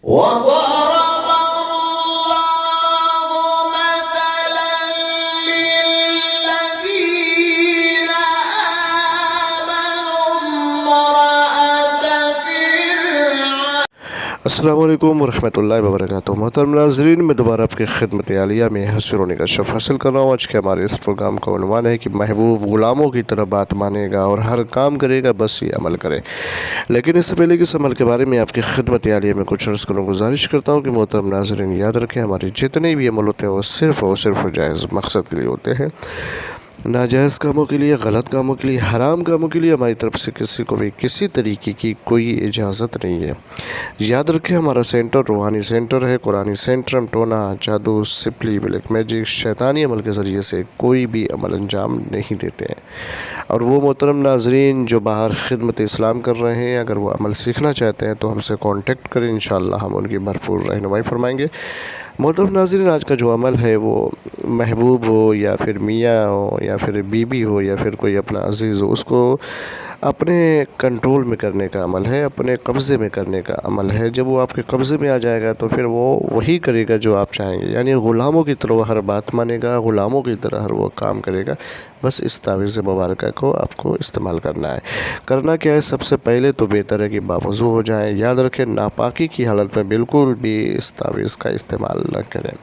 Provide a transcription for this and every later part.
وضرب الله مثلا للذين آمنوا امرأة فرعون۔ السلام علیکم ورحمۃ اللہ وبرکاتہ۔ محترم ناظرین، میں دوبارہ آپ کی خدمت عالیہ میں حاضر ہونے کا شرف حاصل کر رہا ہوں۔ آج کے ہمارے اس پروگرام کا عنوان ہے کہ محبوب غلاموں کی طرح بات مانے گا اور ہر کام کرے گا، بس یہ عمل کرے۔ لیکن اس سے پہلے کہ اس عمل کے بارے میں آپ کی خدمت عالیہ میں کچھ عرض کروں، گزارش کرتا ہوں کہ محترم ناظرین یاد رکھیں، ہمارے جتنے بھی عمل ہوتے ہیں وہ صرف اور صرف جائز مقصد کے لیے ہوتے ہیں۔ ناجائز کاموں کے لیے، غلط کاموں کے لیے، حرام کاموں کے لیے ہماری طرف سے کسی کو بھی کسی طریقے کی کوئی اجازت نہیں ہے۔ یاد رکھیں، ہمارا سینٹر روحانی سینٹر ہے، قرآنی سینٹر۔ ہم ٹونا، جادو، سپلی، بلیک میجک، شیطانی عمل کے ذریعے سے کوئی بھی عمل انجام نہیں دیتے ہیں۔ اور وہ محترم ناظرین جو باہر خدمت اسلام کر رہے ہیں، اگر وہ عمل سیکھنا چاہتے ہیں تو ہم سے کانٹیکٹ کریں، انشاءاللہ ہم ان کی بھرپور رہنمائی فرمائیں گے۔ محترم ناظرین، آج کا جو عمل ہے وہ محبوب ہو یا پھر میاں ہو یا پھر بیوی ہو یا پھر کوئی اپنا عزیز ہو، اس کو اپنے کنٹرول میں کرنے کا عمل ہے، اپنے قبضے میں کرنے کا عمل ہے۔ جب وہ آپ کے قبضے میں آ جائے گا تو پھر وہ وہی کرے گا جو آپ چاہیں گے، یعنی غلاموں کی طرح وہ ہر بات مانے گا، غلاموں کی طرح ہر وہ کام کرے گا۔ بس اس تعویذ مبارکہ کو آپ کو استعمال کرنا ہے۔ کرنا کیا ہے؟ سب سے پہلے تو بہتر ہے کہ باوضو ہو جائیں۔ یاد رکھیں، ناپاکی کی حالت میں بالکل بھی اس تعویذ کا استعمال نہ کریں۔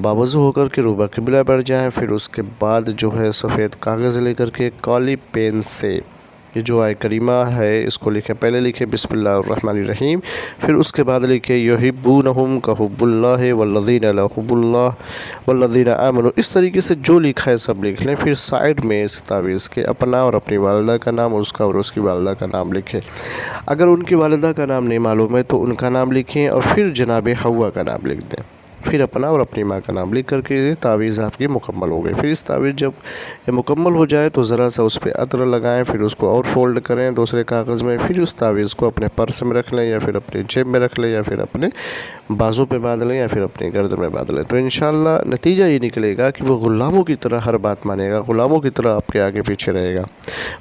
باوضو ہو کر کے روبہ قبلہ بیٹھ جائیں، پھر اس کے بعد جو ہے سفید کاغذ لے کر کے کالی پین سے یہ جو آیت کریمہ ہے اس کو لکھیں۔ پہلے لکھیں بسم اللہ الرحمن الرحیم، پھر اس کے بعد لکھیں یحبونہم کحب اللہ والذین لا حب اللہ والذین آمنوا۔ اس طریقے سے جو لکھا ہے سب لکھ لیں۔ پھر سائیڈ میں اس تعویذ کے اپنا اور اپنی والدہ کا نام، اس کا اور اس کی والدہ کا نام لکھیں۔ اگر ان کی والدہ کا نام نہیں معلوم ہے تو ان کا نام لکھیں، اور پھر جناب حوا کا نام لکھ دیں۔ پھر اپنا اور اپنی ماں کا نام لکھ کر کے یہ تعویذ آپ کی مکمل ہو گئی۔ پھر اس تعویذ جب یہ مکمل ہو جائے تو ذرا سا اس پہ عطر لگائیں، پھر اس کو اور فولڈ کریں دوسرے کاغذ میں، پھر اس تعویذ کو اپنے پرس میں رکھ لیں یا پھر اپنے جیب میں رکھ لیں یا پھر اپنے بازو پہ باندھ لیں یا پھر اپنی گردن میں باندھ لیں۔ تو انشاءاللہ نتیجہ یہ نکلے گا کہ وہ غلاموں کی طرح ہر بات مانے گا، غلاموں کی طرح آپ کے آگے پیچھے رہے گا۔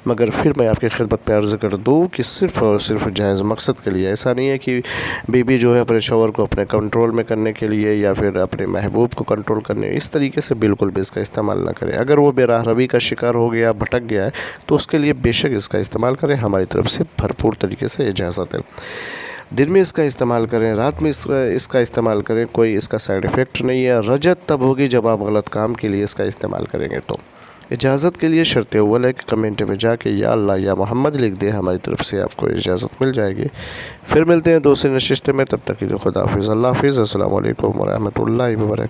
مگر پھر میں آپ کی خدمت میں عرض کر دوں کہ صرف اور صرف جائز مقصد کے لیے، ایسا نہیں ہے کہ بیوی جو ہے اپنے شوہر کو اپنے کنٹرول میں کرنے کے لیے یا پھر اپنے محبوب کو کنٹرول کرنے، اس طریقے سے بالکل بھی اس کا استعمال نہ کریں۔ اگر وہ بے راہ روی کا شکار ہو گیا، بھٹک گیا ہے، تو اس کے لیے بے شک اس کا استعمال کریں، ہماری طرف سے بھرپور طریقے سے اجازت ہے۔ دن میں اس کا استعمال کریں، رات میں اس کا استعمال کریں، کوئی اس کا سائیڈ ایفیکٹ نہیں ہے۔ رجت تب ہوگی جب آپ غلط کام کے لیے اس کا استعمال کریں گے۔ تو اجازت کے لیے شرط اول ہے کہ کمنٹ میں جا کے یا اللہ یا محمد لکھ دیں، ہماری طرف سے آپ کو اجازت مل جائے گی۔ پھر ملتے ہیں دوسری نشست میں، تب تک کے لیے خدا حافظ، اللہ حافظ، السلام علیکم ورحمۃ اللہ وبرکاتہ۔